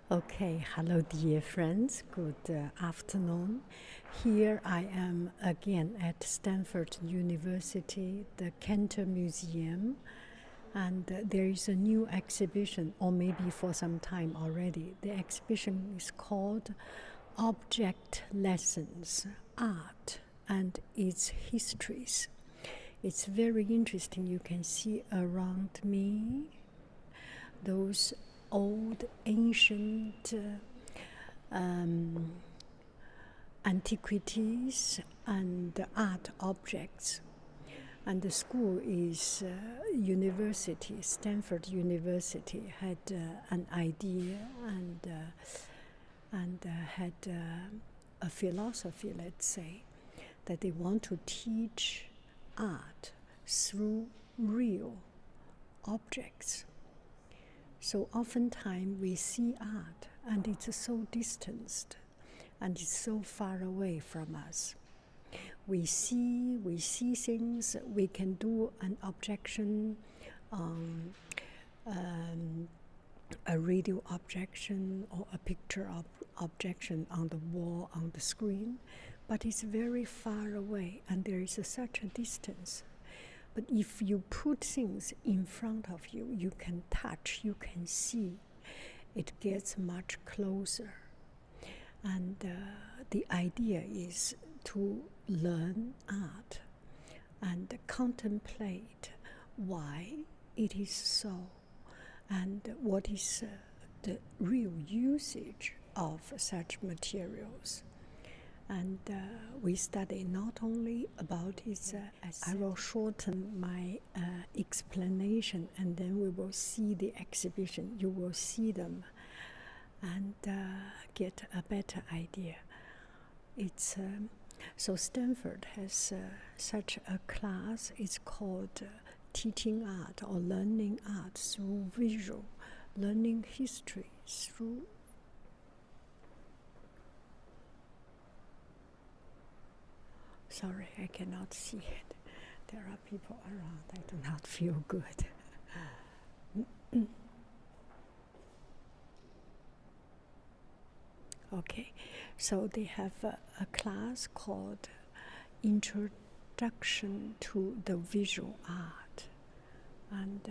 Okay, hello dear friends, good afternoon. Here I am again at Stanford University, the Cantor Museum, and there is a new exhibition, or maybe for some time already. The exhibition is called Object Lessons, Art and Its Histories. It's very interesting. You can see around me those old, ancient antiquities and art objects. And the school is university, Stanford University had an idea and had a philosophy, let's say, that they want to teach art through real objects. So oftentimes we see art and it's so distanced and it's so far away from us. We see things, we can do an objection, a radio objection or a picture objection on the wall, on the screen, but it's very far away and there is such a distance. But if you put things in front of you, you can touch, you can see, it gets much closer. And the idea is to learn art and contemplate why it is so and what is the real usage of such materials. And we study not only about its I will shorten my explanation and then we will see the exhibition. You will see them and get a better idea. It's so Stanford has such a class. It's called teaching art or learning art through visual, learning history through sorry, I cannot see it. There are people around. I do not feel good. Okay, so they have a class called Introduction to the Visual Art. And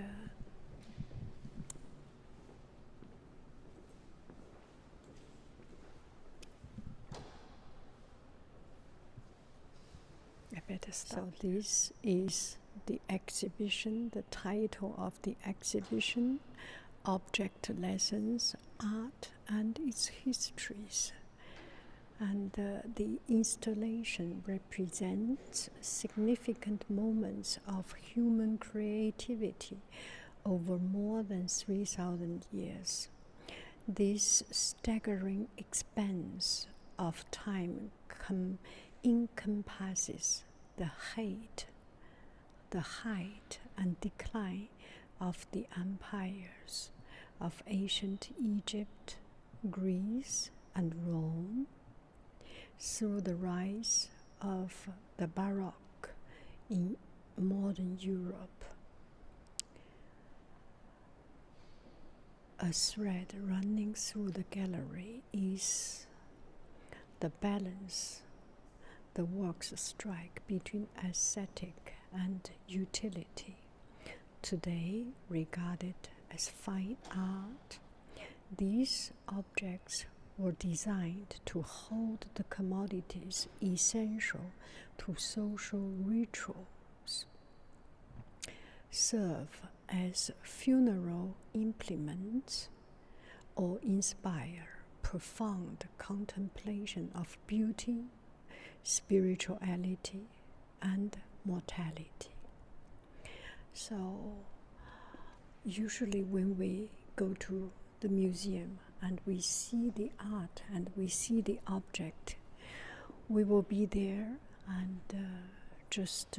I better stop. So this is the exhibition, the title of the exhibition, Object Lessons, Art and Its Histories. And the installation represents significant moments of human creativity over more than 3,000 years. This staggering expanse of time encompasses the height and decline of the empires of ancient Egypt, Greece, and Rome, through the rise of the Baroque in modern Europe. A thread running through the gallery is the balance the works strike between aesthetic and utility. Today regarded as fine art, these objects were designed to hold the commodities essential to social rituals, serve as funeral implements, or inspire profound contemplation of beauty, spirituality, and mortality. So usually when we go to the museum and we see the art and we see the object, we will be there and just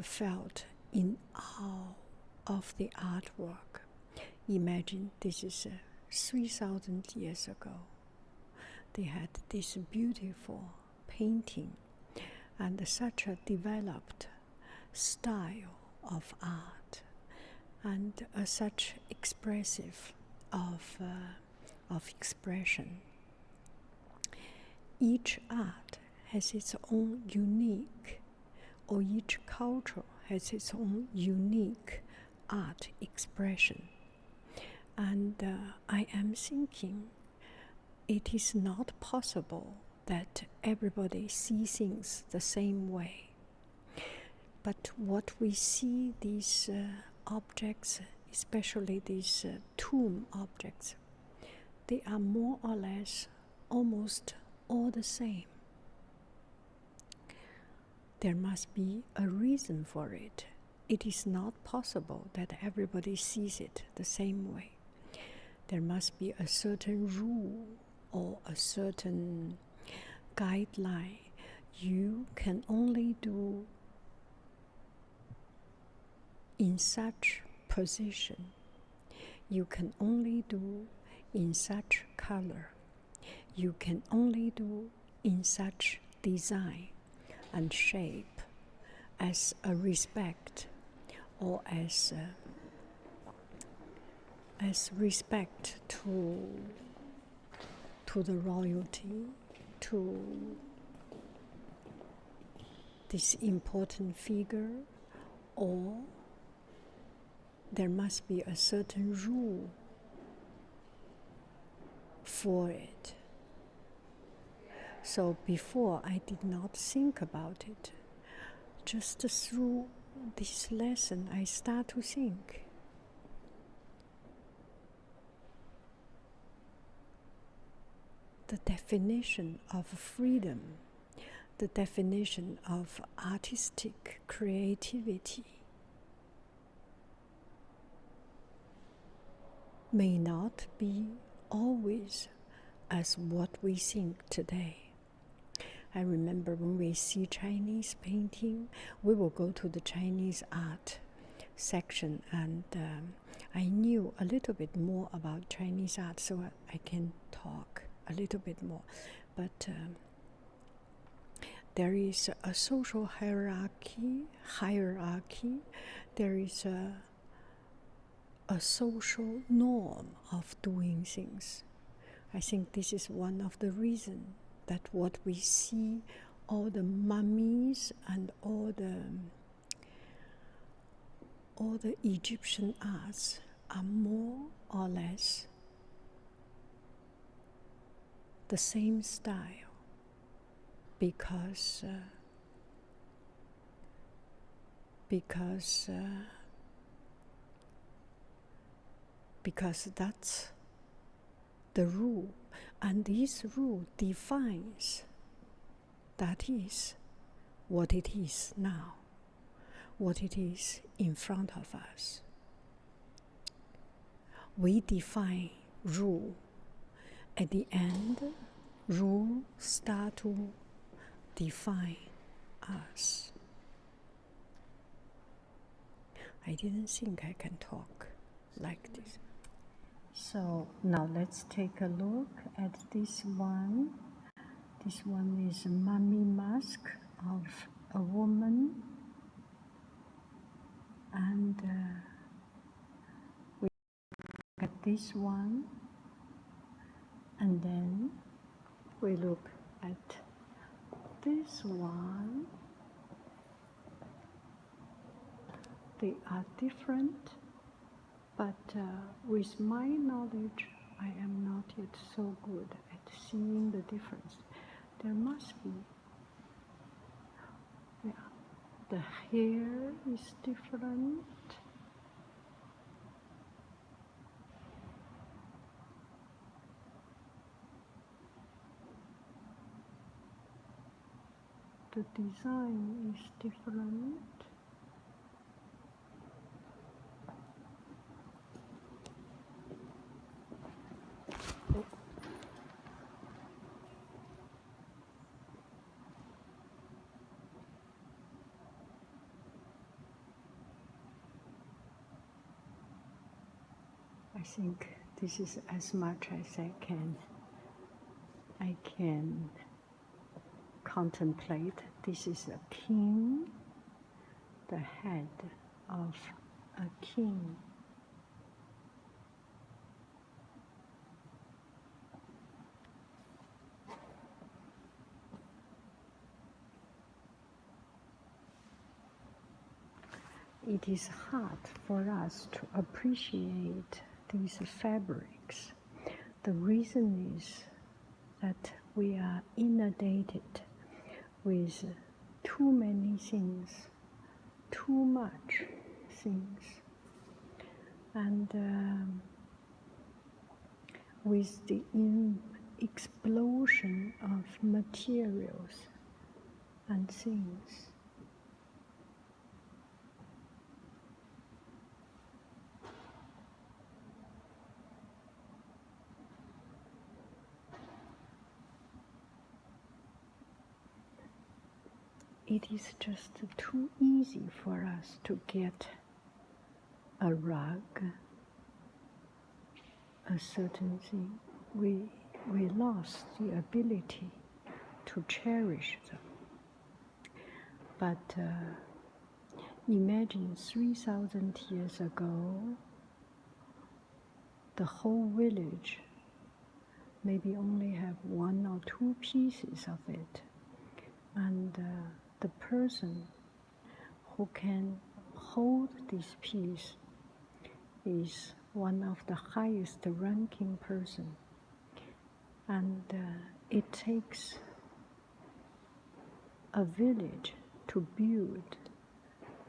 felt in awe of the artwork. Imagine this is 3,000 years ago. They had this beautiful painting and such a developed style of art and such expressive of expression. Each art has its own unique, or each culture has its own unique art expression. And I am thinking it is not possible that everybody sees things the same way. But what we see, these objects, especially these tomb objects, they are more or less almost all the same. There must be a reason for it. It is not possible that everybody sees it the same way. There must be a certain rule or a certain guideline. You can only do in such position. You can only do in such color. You can only do in such design and shape as a respect, or as respect to the royalty, to this important figure, or there must be a certain rule for it. So before I did not think about it. Just through this lesson I start to think. The definition of freedom, the definition of artistic creativity may not be always as what we think today. I remember when we see Chinese painting, we will go to the Chinese art section, and I knew a little bit more about Chinese art, so I can talk a little bit more. But there is a social hierarchy, there is a social norm of doing things. I think this is one of the reasons that what we see, all the mummies and all the Egyptian arts are more or less the same style, because that's the rule, and this rule defines, that is what it is now, what it is in front of us. We define rule. At the end, rule start to define us. I didn't think I can talk like this. So now let's take a look at this one. This one is a mummy mask of a woman, and we look at this one, and then we look at this one. They are different, but with my knowledge, I am not yet so good at seeing the difference. There must be. Yeah. The hair is different. The design is different. I think this is as much as I can contemplate. This is a king, the head of a king. it is hard for us to appreciate these fabrics. The reason is that we are inundated with too many things, too much things, and with the explosion of materials and things. It is just too easy for us to get a rug, a certain thing. We lost the ability to cherish them. But imagine 3,000 years ago, the whole village maybe only have one or two pieces of it. And the person who can hold this piece is one of the highest ranking person. And it takes a village to build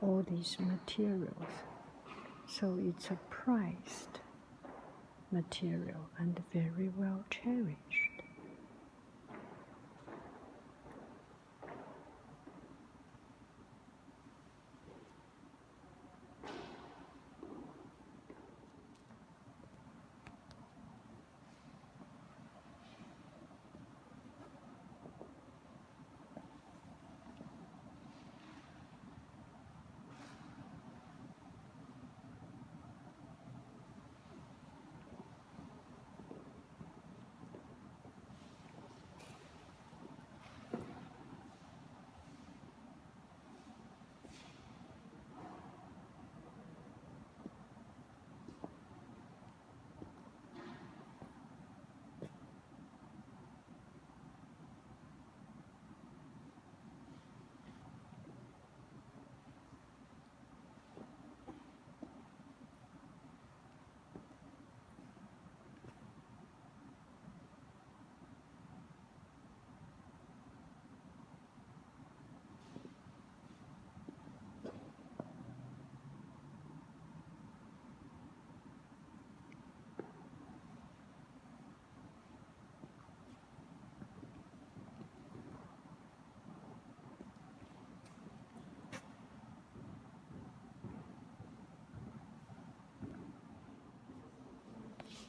all these materials. So it's a prized material and very well cherished.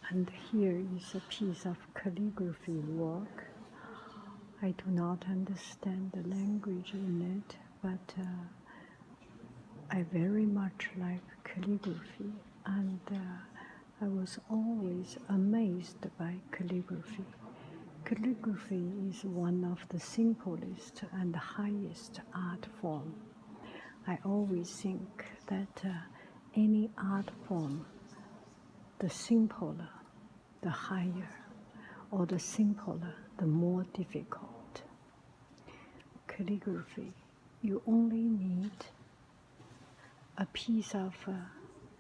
And here is a piece of calligraphy work. I do not understand the language in it, but I very much like calligraphy, and I was always amazed by calligraphy. Calligraphy is one of the simplest and highest art form. I always think that any art form, the simpler, the higher, or the simpler, the more difficult. Calligraphy, you only need a piece of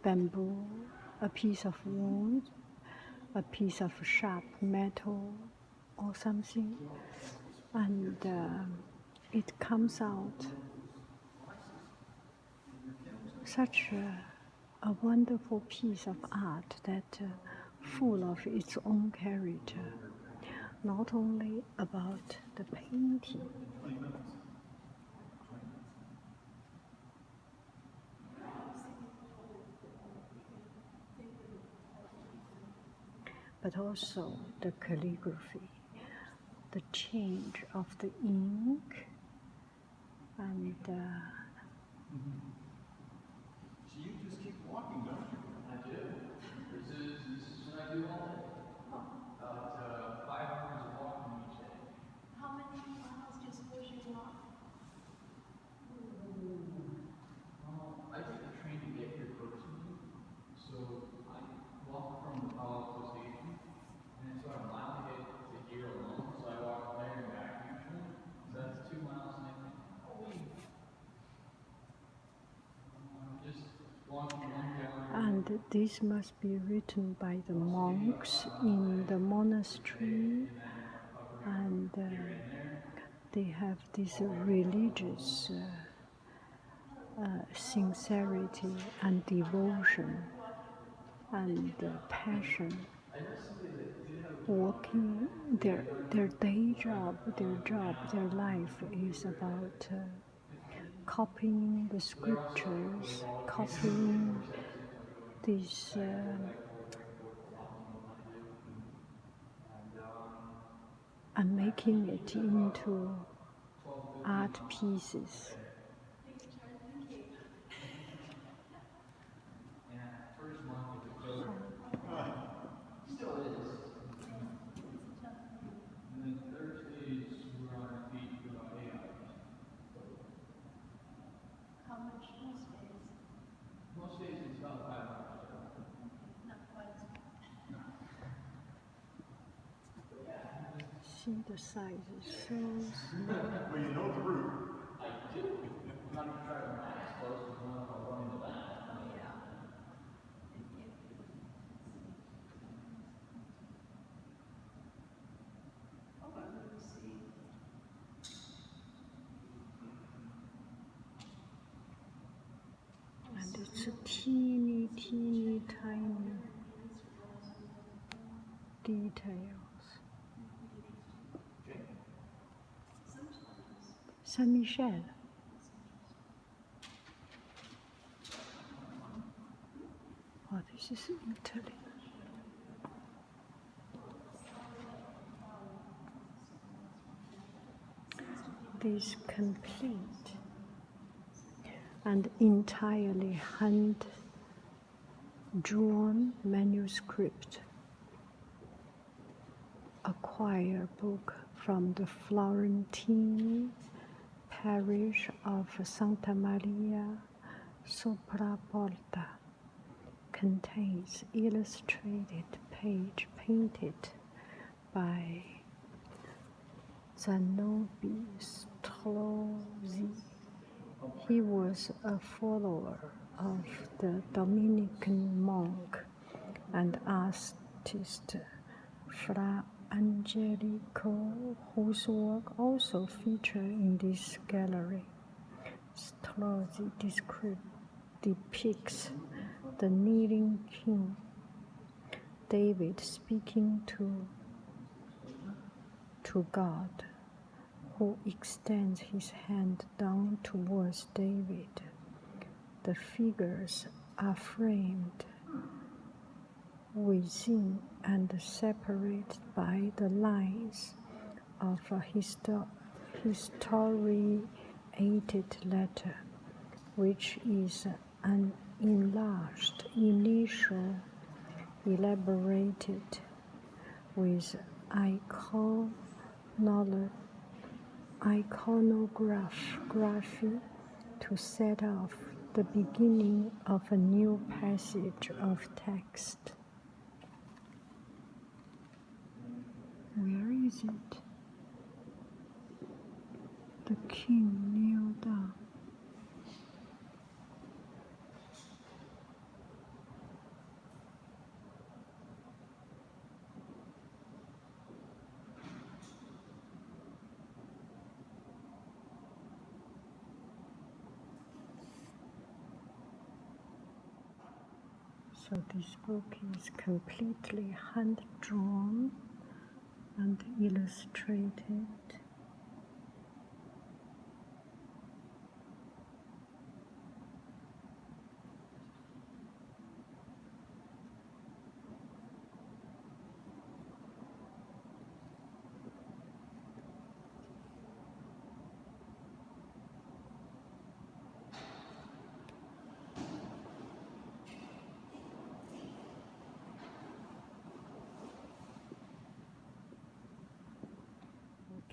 bamboo, a piece of wood, a piece of sharp metal or something, and it comes out such a wonderful piece of art that full of its own character, not only about the painting, but also the calligraphy, the change of the ink, and So you just keep walking, don't you? I do. This is what I do all day. About 5 hours of walking each day. How many miles do you suppose you walk? I take the train to get here personally, so I walk from the Palo Alto station, and it's about a mile to get to here alone. So I walk there and back usually. So that's 2 miles, and I think probably this must be written by the monks in the monastery, and they have this religious sincerity and devotion and passion. Working their day job, their life is about copying the scriptures, copying these and making it into art pieces. And first month was a killer. Still is. And then Thursdays we're on our feet for about 8 hours. How much most days? Most days it's about 5 hours total. Okay, not quite as bad. See the size is so small. Well, you know the route. I do. I'm not even trying to run as close because I don't know if I'll run into that. Yeah. Oh, let me see. And it's a teeny, teeny, tiny details. Saint Michel. Oh, this is Italy. This complete and entirely hand-drawn manuscript, a choir book from the Florentine parish of Santa Maria sopra Porta, contains illustrated page painted by Zanobi Strozzi. He was a follower of the Dominican monk and artist Fra Angelico, whose work also features in this gallery. Strozzi depicts the kneeling king David speaking to God, who extends his hand down towards David. The figures are framed within and separated by the lines of a historiated letter, which is an enlarged initial elaborated with iconography to set off the beginning of a new passage of text. Where is it? The king kneeled down. So this book is completely hand-drawn and illustrated.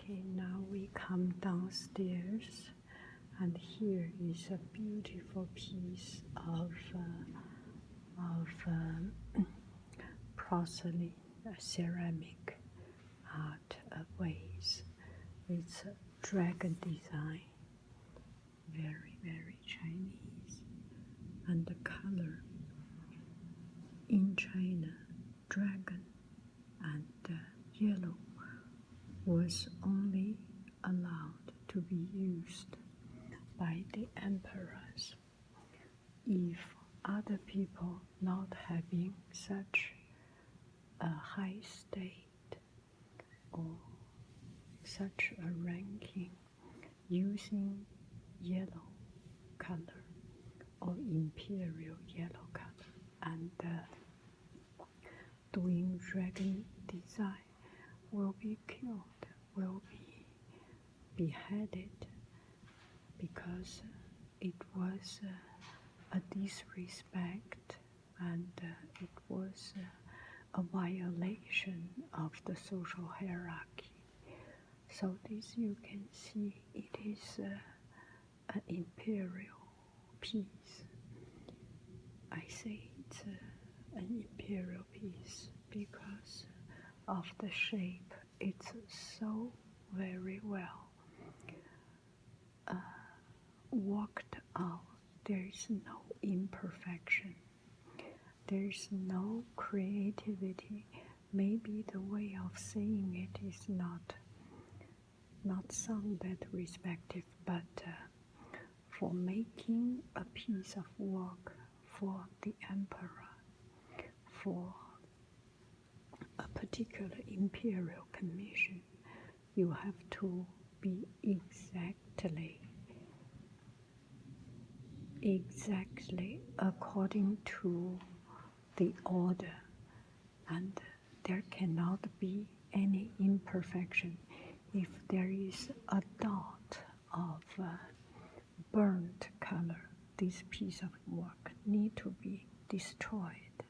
Okay, now we come downstairs, and here is a beautiful piece of porcelain ceramic art vase with a dragon design, very, very Chinese, and the color in China, dragon and yellow was only allowed to be used by the emperors. If other people not having such a high state or such a ranking using yellow color or imperial yellow color and doing dragon design will be killed, will be beheaded because it was a disrespect and it was a violation of the social hierarchy. So this you can see it is an imperial piece. I say it's an imperial piece because of the shape. It's so very well worked out. There is no imperfection. There is no creativity. Maybe the way of saying it is not sound that respective, but for making a piece of work for the emperor, for a particular imperial commission, you have to be exactly according to the order, and there cannot be any imperfection. If there is a dot of burnt color, this piece of work need to be destroyed.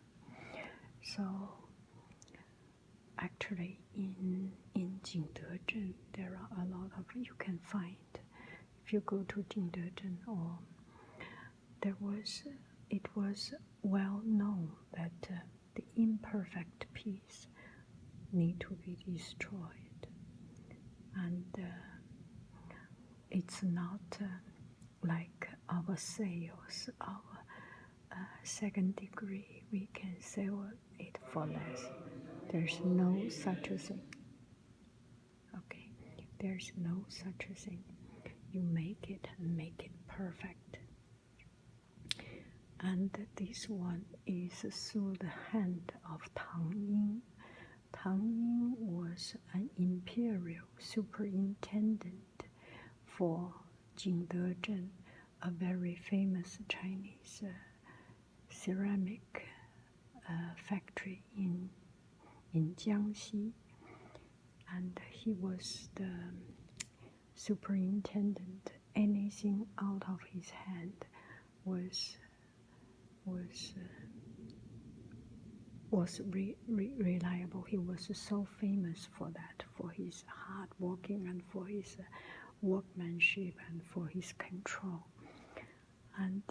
So actually in Jingdezhen there are a lot of, you can find, if you go to Jingdezhen, or it was well known that the imperfect piece need to be destroyed, and it's not like our sales, our second degree, we can sell it for less. There's no such a thing. Okay, there's no such a thing. You make it and make it perfect. And this one is through the hand of Tang Ying. Tang Ying was an imperial superintendent for Jingdezhen, a very famous Chinese ceramic factory in Jiangxi, and he was the superintendent. Anything out of his hand was reliable. He was so famous for that, for his hard working and for his workmanship and for his control. And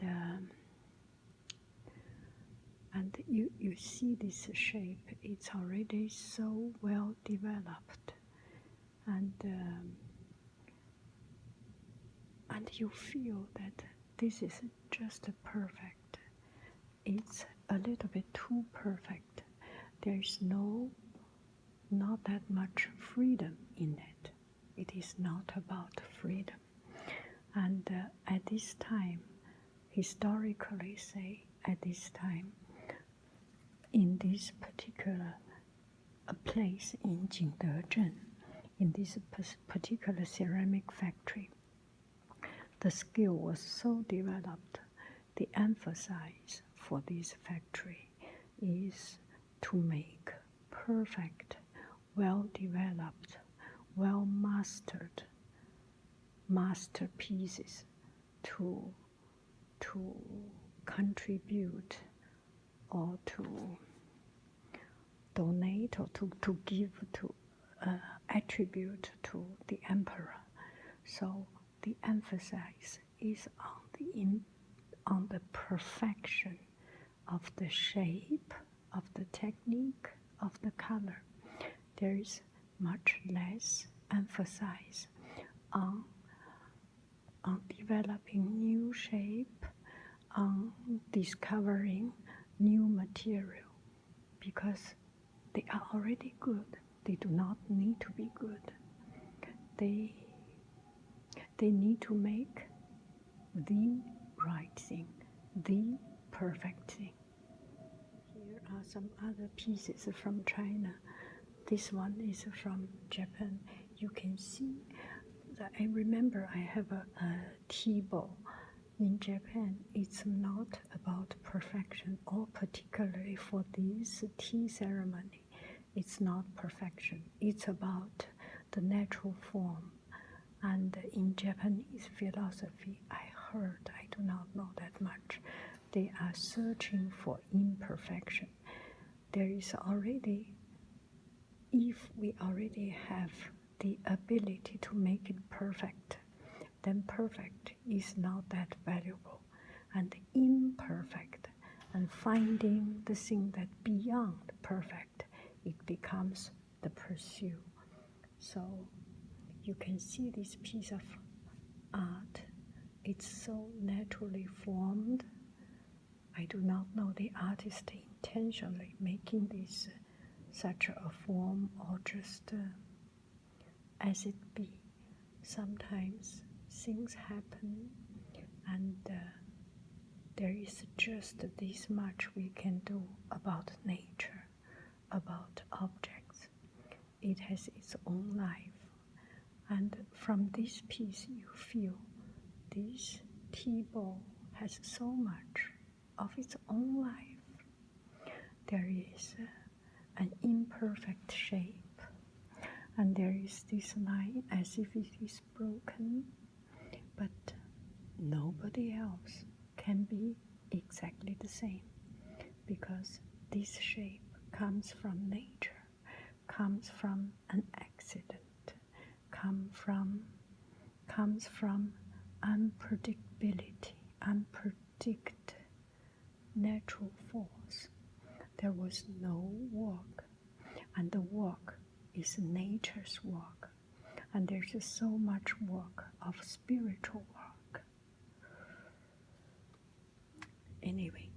you see this shape, it's already so well developed, and you feel that this is just perfect. It's a little bit too perfect. There's not that much freedom in it. It is not about freedom. And at this time, historically say, at this time, in this particular place in Jingdezhen, in this particular ceramic factory, the skill was so developed. The emphasis for this factory is to make perfect, well-developed, well-mastered masterpieces to contribute or to donate or to give, to attribute to the emperor. So the emphasis is on the perfection of the shape, of the technique, of the color. There is much less emphasis on developing new shape, on discovering new material. because they are already good. They do not need to be good. They need to make the right thing, the perfect thing. Here are some other pieces from China. This one is from Japan. You can see that I remember I have a tea bowl. In Japan, it's not about perfection, or particularly for this tea ceremony, it's not perfection. It's about the natural form. And in Japanese philosophy, I heard, I do not know that much, they are searching for imperfection. There is already, if we already have the ability to make it perfect, then perfect is not that valuable. And imperfect, and finding the thing that beyond perfect, it becomes the pursuit. So you can see this piece of art. It's so naturally formed. I do not know the artist intentionally making this such a form, or just as it be. Sometimes things happen, and there is just this much we can do about nature, about objects. It has its own life. And from this piece, you feel this tea bowl has so much of its own life. There is an imperfect shape, and there is this line as if it is broken, but nobody else can be exactly the same, because this shape comes from nature, comes from an accident, comes from unpredictability, unpredict natural force. There was no work, and the work is nature's work, and there's just so much work of spiritual work. Anyway,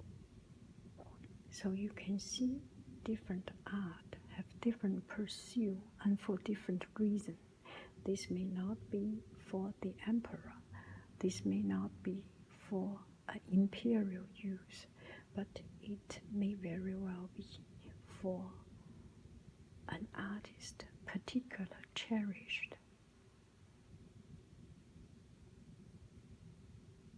so you can see different art have different pursuit, and for different reasons. This may not be for the emperor, this may not be for an imperial use, but it may very well be for an artist particular cherished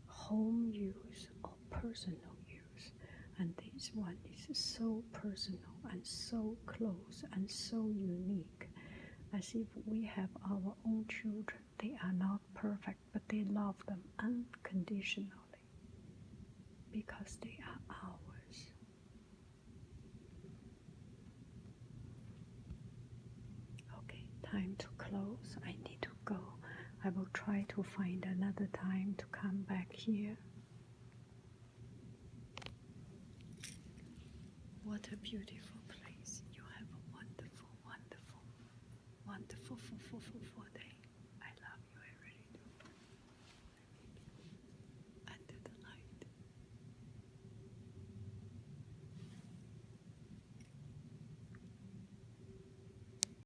home use or personal use. And this one is so personal and so close and so unique, as if we have our own children. They are not perfect, but they love them unconditionally because they are ours. Okay, time to close. I need to go. I will try to find another time to come back here. What a beautiful